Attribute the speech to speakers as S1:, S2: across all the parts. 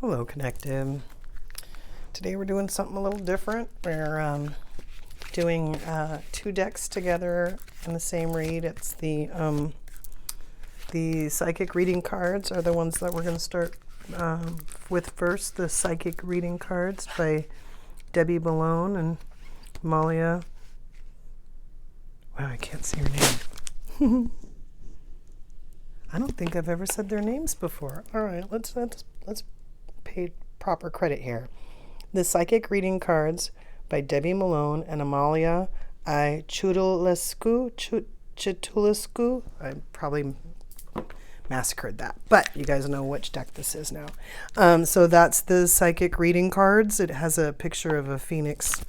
S1: Hello, Connective. Today we're doing something a little different. We're doing two decks together in the same read. It's the psychic reading cards are the ones that we're going to start with first. The psychic reading cards by Debbie Malone and Malia. Wow, I can't see her name. I don't think I've ever said their names before. All right, let's pay proper credit here. The Psychic Reading Cards by Debbie Malone and Amalia Chudulescu. I probably massacred that, but you guys know which deck this is now. So that's the Psychic Reading Cards. It has a picture of a phoenix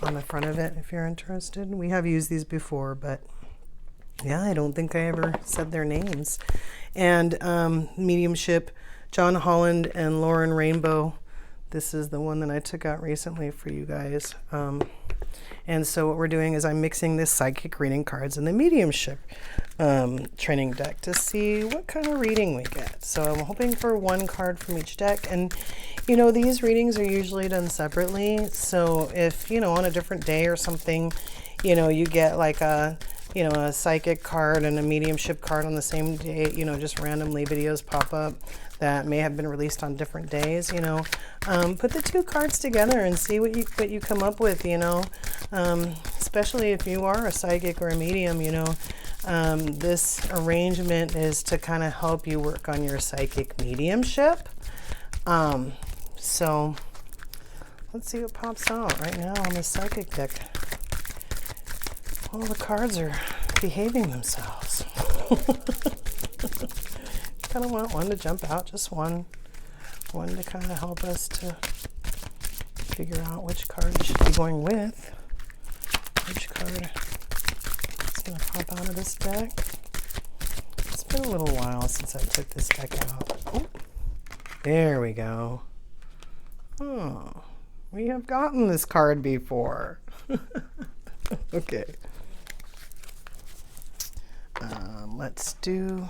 S1: on the front of it if you're interested. We have used these before, but yeah, I don't think I ever said their names. And Mediumship, John Holland and Lauren Rainbow. This is the one that I took out recently for you guys. And so what we're doing is I'm mixing this psychic reading cards and the mediumship training deck to see what kind of reading we get. So I'm hoping for one card from each deck. And, you know, these readings are usually done separately. So if, you know, on a different day or something, you know, you get like a psychic card and a mediumship card on the same day, you know, just randomly videos pop up that may have been released on different days, you know. Put the two cards together and see what you come up with, you know. Especially if you are a psychic or a medium, you know. This arrangement is to kind of help you work on your psychic mediumship. So let's see what pops out right now on the psychic deck. Well, the cards are behaving themselves. Kind of want one to jump out, just one to kind of help us to figure out which card we should be going with. Which card is going to pop out of this deck. It's been a little while since I took this deck out. Oh, there we go. Oh, we have gotten this card before. Okay. Let's do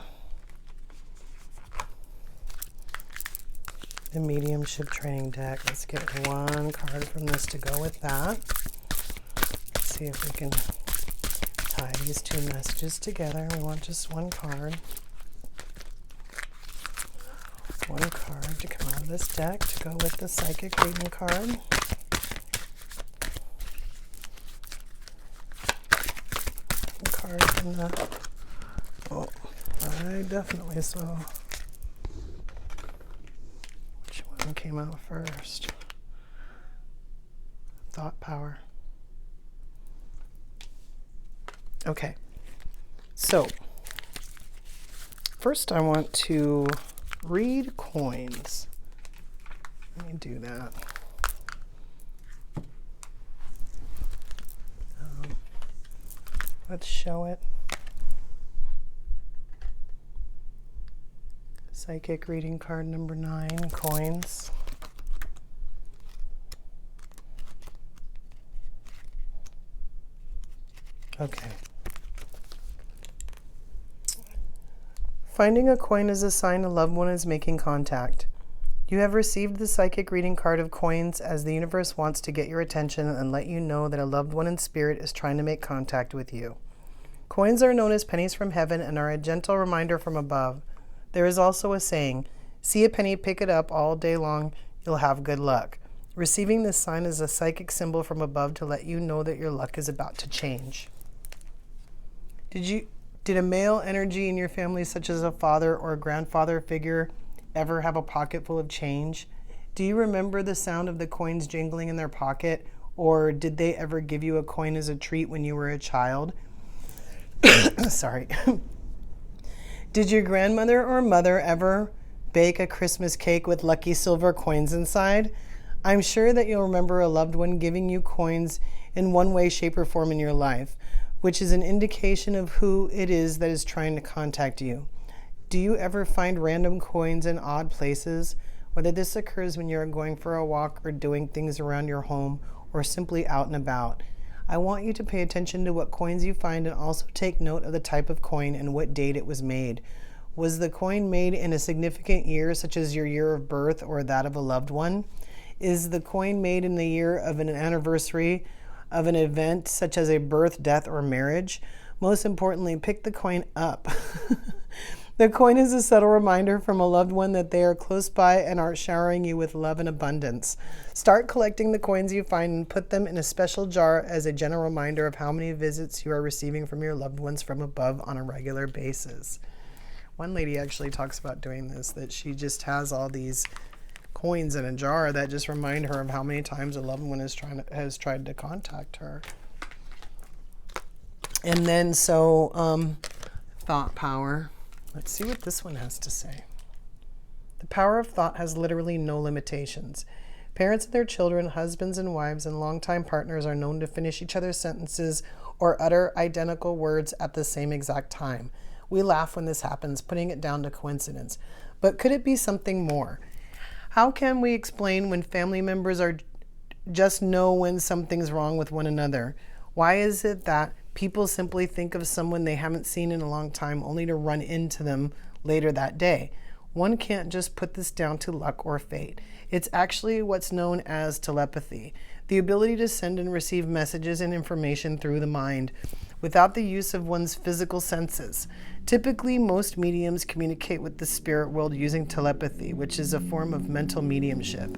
S1: the mediumship training deck. Let's get one card from this to go with that. Let's see if we can tie these two messages together. We want just one card. One card to come out of this deck to go with the psychic reading card. Card from the... Oh, I definitely saw which one came out first. Thought power. Okay, so first I want to read coins. Let me do that. Let's show it. Psychic reading card number 9, coins. Okay. Finding a coin is a sign a loved one is making contact. You have received the psychic reading card of coins as the universe wants to get your attention and let you know that a loved one in spirit is trying to make contact with you. Coins are known as pennies from heaven and are a gentle reminder from above. There is also a saying, see a penny, pick it up all day long, you'll have good luck. Receiving this sign is a psychic symbol from above to let you know that your luck is about to change. Did a male energy in your family, such as a father or a grandfather figure, ever have a pocket full of change? Do you remember the sound of the coins jingling in their pocket, or did they ever give you a coin as a treat when you were a child? Sorry. Did your grandmother or mother ever bake a Christmas cake with lucky silver coins inside? I'm sure that you'll remember a loved one giving you coins in one way, shape, or form in your life, which is an indication of who it is that is trying to contact you. Do you ever find random coins in odd places? Whether this occurs when you're going for a walk or doing things around your home or simply out and about, I want you to pay attention to what coins you find and also take note of the type of coin and what date it was made. Was the coin made in a significant year, such as your year of birth or that of a loved one? Is the coin made in the year of an anniversary of an event, such as a birth, death, or marriage? Most importantly, pick the coin up. The coin is a subtle reminder from a loved one that they are close by and are showering you with love and abundance. Start collecting the coins you find and put them in a special jar as a gentle reminder of how many visits you are receiving from your loved ones from above on a regular basis. One lady actually talks about doing this, that she just has all these coins in a jar that just remind her of how many times a loved one has tried to contact her. And then thought power. Let's see what this one has to say. The power of thought has literally no limitations. Parents and their children, husbands and wives, and longtime partners are known to finish each other's sentences or utter identical words at the same exact time. We laugh when this happens, putting it down to coincidence. But could it be something more? How can we explain when family members are just know when something's wrong with one another? Why is it that people simply think of someone they haven't seen in a long time only to run into them later that day? One can't just put this down to luck or fate. It's actually what's known as telepathy, the ability to send and receive messages and information through the mind without the use of one's physical senses. Typically, most mediums communicate with the spirit world using telepathy, which is a form of mental mediumship.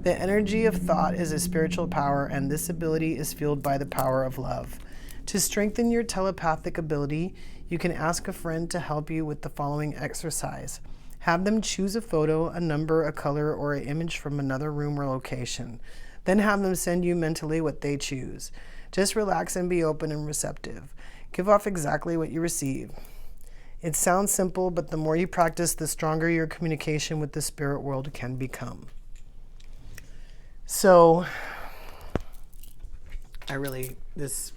S1: The energy of thought is a spiritual power, and this ability is fueled by the power of love. To strengthen your telepathic ability, you can ask a friend to help you with the following exercise. Have them choose a photo, a number, a color, or an image from another room or location. Then have them send you mentally what they choose. Just relax and be open and receptive. Give off exactly what you receive. It sounds simple, but the more you practice, the stronger your communication with the spirit world can become. So, I like this.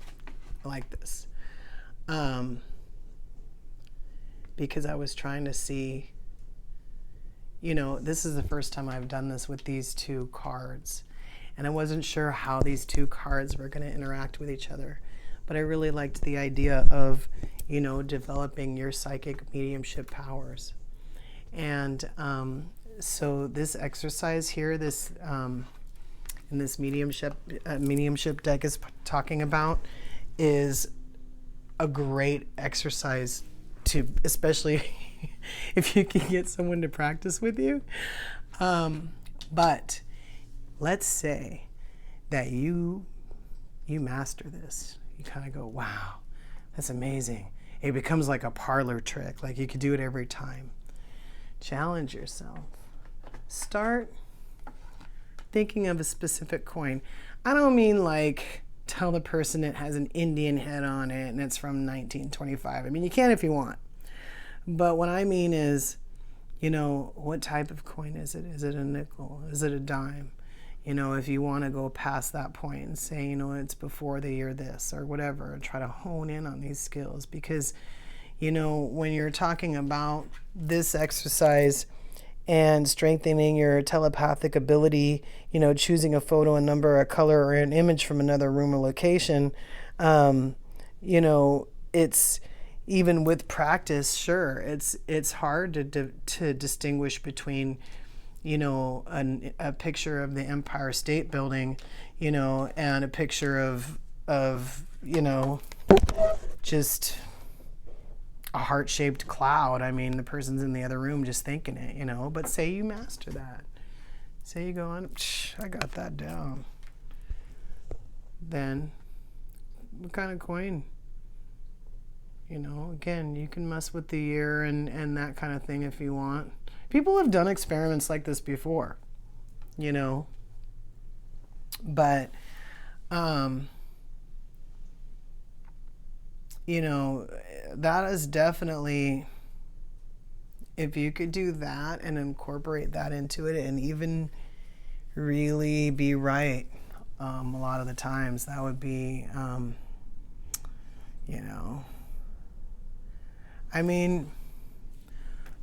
S1: Because I was trying to see, this is the first time I've done this with these two cards. And I wasn't sure how these two cards were going to interact with each other. But I really liked the idea of, developing your psychic mediumship powers. And so this exercise here, in this mediumship deck is talking about, is a great exercise to, especially if you can get someone to practice with you. But let's say that you master this. You kind of go, wow, that's amazing. It becomes like a parlor trick, like you could do it every time. Challenge yourself. Start thinking of a specific coin. I don't mean like tell the person it has an Indian head on it and it's from 1925. I mean, you can if you want. But what I mean is, what type of coin is it? Is it a nickel? Is it a dime? If you want to go past that point and say, it's before the year this or whatever, and try to hone in on these skills. Because, when you're talking about this exercise and strengthening your telepathic ability, choosing a photo, a number, a color, or an image from another room or location, it's, even with practice, sure, it's hard to distinguish between, a picture of the Empire State Building, and a picture of just a heart-shaped cloud. I mean, the person's in the other room just thinking it, but say you master that. Say you go on, I got that down. Then, what kind of coin? Again, you can mess with the year and that kind of thing if you want. People have done experiments like this before, but, that is definitely, if you could do that and incorporate that into it and even really be right, a lot of the times, that would be, I mean,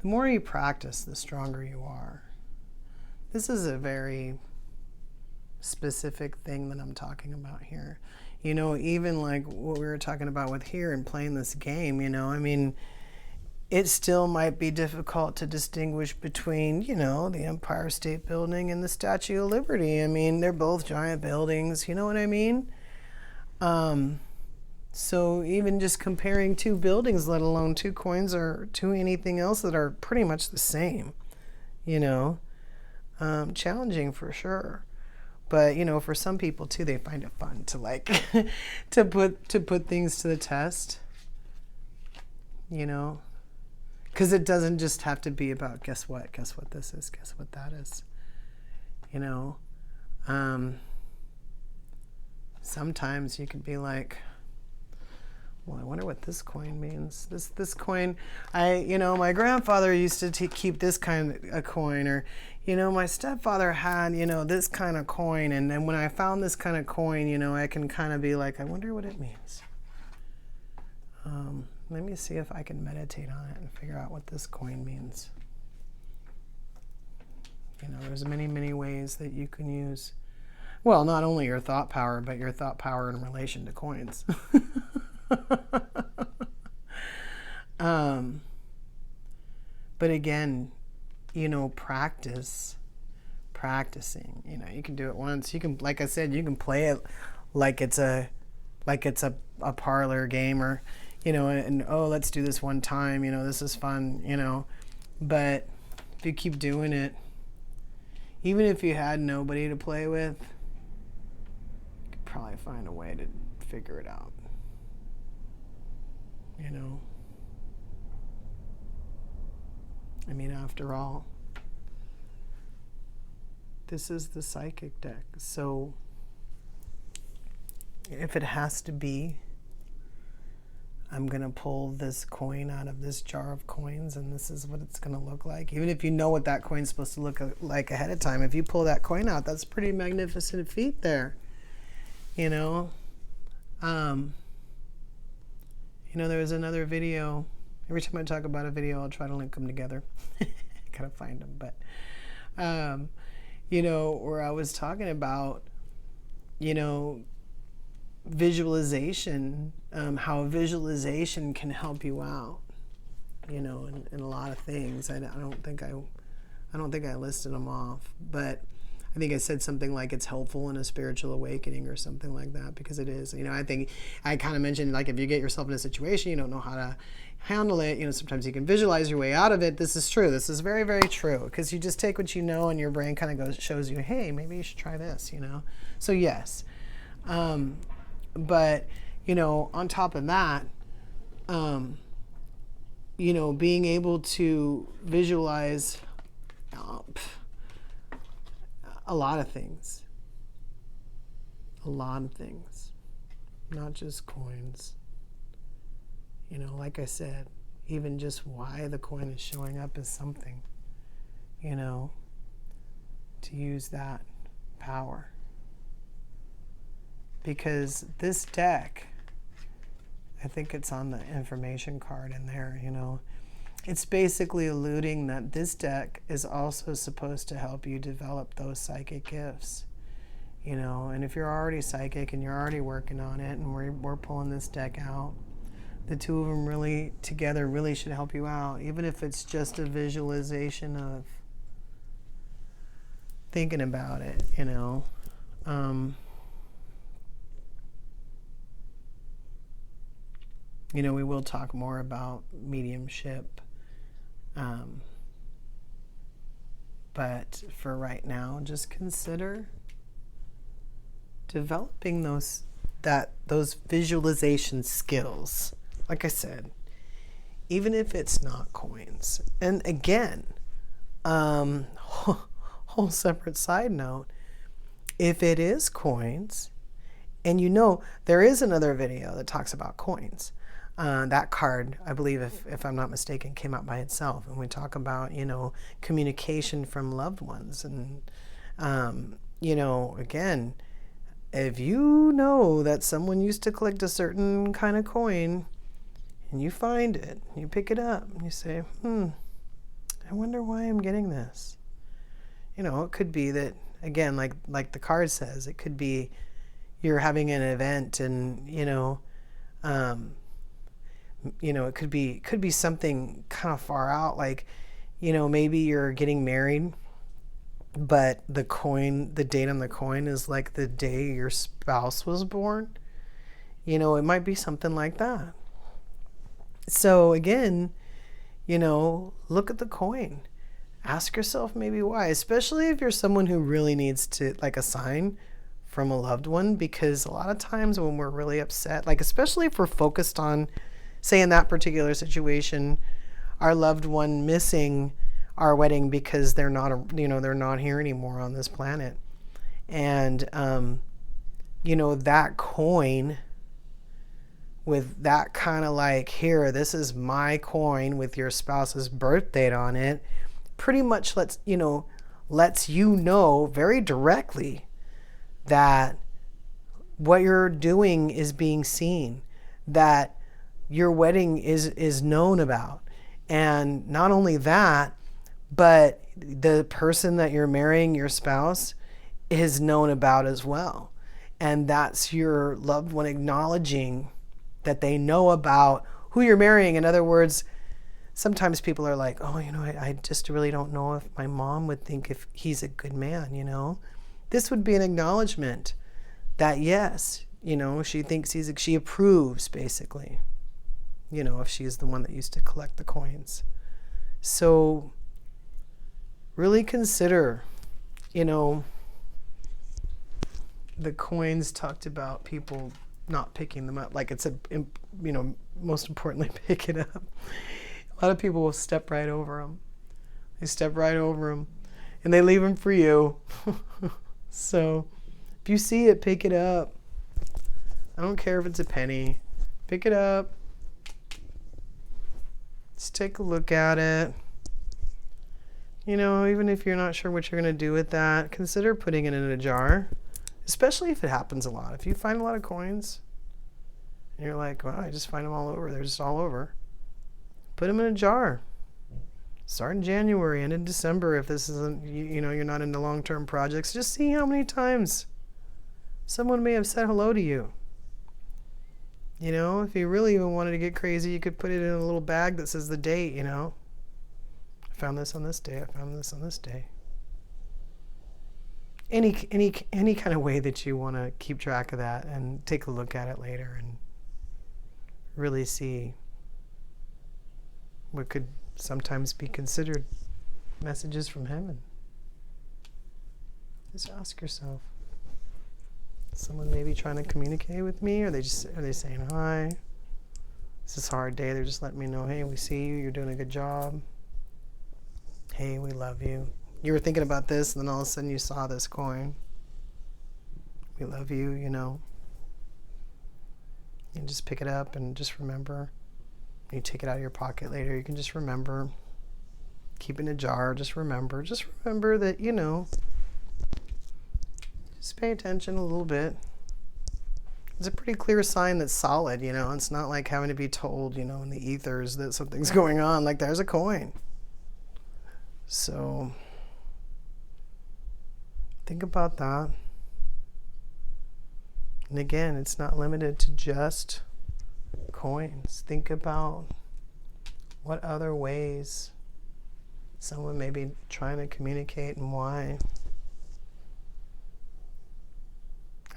S1: the more you practice, the stronger you are. This is a very specific thing that I'm talking about here. Even like what we were talking about with here and playing this game, I mean, it still might be difficult to distinguish between, you know, the Empire State Building and the Statue of Liberty. I mean, they're both giant buildings, you know what I mean? So even just comparing two buildings, let alone two coins or to anything else that are pretty much the same, you know, challenging for sure. But, you know, for some people too, they find it fun to like to put things to the test, you know, because it doesn't just have to be about guess what this is, guess what that is, you know. Sometimes you could be like, well, I wonder what this coin means. This coin, you know, my grandfather used to keep this kind of coin, or, you know, my stepfather had, you know, this kind of coin, and then when I found this kind of coin, you know, I can kind of be like, I wonder what it means. Let me see if I can meditate on it and figure out what this coin means. You know, there's many ways that you can use, well, not only your thought power, but your thought power in relation to coins. But again, you know, practicing, you know, you can do it once. You can, like I said, you can play it like it's a parlor game, or, you know, and oh, let's do this one time, you know, this is fun, you know. But if you keep doing it, even if you had nobody to play with, you could probably find a way to figure it out. You know, I mean, after all, this is the psychic deck. So if it has to be, I'm going to pull this coin out of this jar of coins, and this is what it's going to look like. Even if you know what that coin's supposed to look like ahead of time, if you pull that coin out, that's a pretty magnificent feat there, you know. You know, there was another video. Every time I talk about a video, I'll try to link them together. Gotta find them. But, you know, where I was talking about, you know, visualization, how visualization can help you out, you know, in a lot of things. I don't think I listed them off, but I think I said something like it's helpful in a spiritual awakening or something like that, because it is. You know, I think I kind of mentioned, like, if you get yourself in a situation, you don't know how to handle it, you know, sometimes you can visualize your way out of it. This is true. This is very, very true, because you just take what you know and your brain kind of shows you, hey, maybe you should try this, you know. So yes. But, you know, on top of that, you know, being able to visualize a lot of things, not just coins. You know, like I said, even just why the coin is showing up is something, you know, to use that power. Because this deck, I think it's on the information card in there, you know, it's basically alluding that this deck is also supposed to help you develop those psychic gifts, you know. And if you're already psychic and you're already working on it, and we're pulling this deck out, the two of them really together really should help you out, even if it's just a visualization of thinking about it, you know. You know, we will talk more about mediumship. But for right now, just consider developing those visualization skills. Like I said, even if it's not coins. And again, whole separate side note, if it is coins, and you know, there is another video that talks about coins. That card, I believe, if I'm not mistaken, came out by itself. And we talk about, you know, communication from loved ones. And, you know, again, if you know that someone used to collect a certain kind of coin, and you find it, you pick it up, and you say, I wonder why I'm getting this. You know, it could be that, again, like the card says, it could be you're having an event, and, you know, it could be something kind of far out, like, maybe you're getting married, but the date on the coin is like the day your spouse was born. It might be something like that. So again, look at the coin. Ask yourself maybe why, especially if you're someone who really needs to, like, a sign from a loved one, because a lot of times when we're really upset, like, especially if we're focused on, say in that particular situation, our loved one missing our wedding because they're not here anymore on this planet. And, that coin with that kind of like, here, this is my coin with your spouse's birth date on it, pretty much lets you know very directly that what you're doing is being seen, that your wedding is known about. And not only that, but the person that you're marrying, your spouse, is known about as well. And that's your loved one acknowledging that they know about who you're marrying. In other words, sometimes people are like, oh, I just really don't know if my mom would think if he's a good man, This would be an acknowledgement that, yes, she thinks she approves, basically, if she's the one that used to collect the coins. So really consider, the coins talked about people not picking them up. Like, it's most importantly, pick it up. A lot of people will step right over them. They step right over them and they leave them for you. So if you see it, pick it up. I don't care if it's a penny. Pick it up. Just take a look at it. Even if you're not sure what you're going to do with that, consider putting it in a jar, especially if it happens a lot. If you find a lot of coins and you're like, well, I just find them all over. They're just all over. Put them in a jar. Start in January, end in December. If this isn't, you're not into long-term projects, just see how many times someone may have said hello to you. If you really even wanted to get crazy, you could put it in a little bag that says the date, I found this on this day. I found this on this day. Any kind of way that you want to keep track of that and take a look at it later and really see what could sometimes be considered messages from heaven. Just ask yourself. Someone may be trying to communicate with me, or are they saying hi? It's this hard day. They're just letting me know, hey, we see you. You're doing a good job. Hey, we love you. You were thinking about this, and then all of a sudden you saw this coin. We love you, And just pick it up and just remember. You take it out of your pocket later, you can just remember. Keep it in a jar, just remember. Just remember that, just pay attention a little bit. It's a pretty clear sign that's solid, It's not like having to be told, in the ethers that something's going on. Like, there's a coin. So think about that. And again, it's not limited to just coins. Think about what other ways someone may be trying to communicate and why.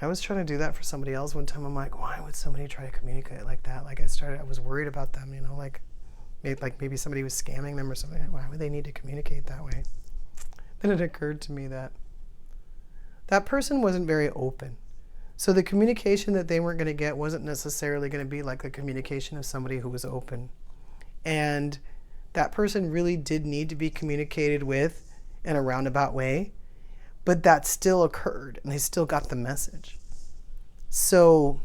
S1: I was trying to do that for somebody else one time. I'm like, why would somebody try to communicate like that? Like, I was worried about them, like maybe somebody was scamming them or something. Why would they need to communicate that way? Then it occurred to me that that person wasn't very open. So the communication that they weren't going to get wasn't necessarily going to be like the communication of somebody who was open. And that person really did need to be communicated with in a roundabout way, but that still occurred and they still got the message. So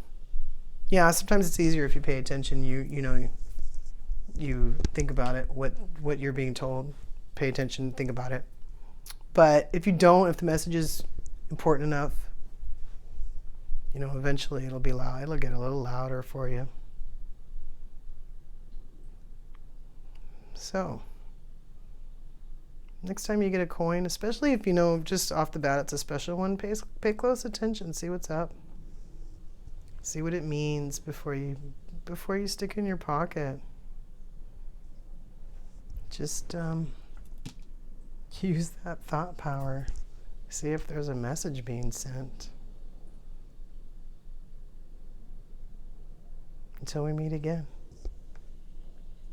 S1: yeah, sometimes it's easier if you pay attention. You think about it, what you're being told, pay attention, think about it. But if you don't, if the message is important enough, eventually it'll be loud. It'll get a little louder for you. So, next time you get a coin, especially if just off the bat it's a special one, pay close attention, see what's up. See what it means before you before you stick in your pocket. Just use that thought power. See if there's a message being sent. Until we meet again.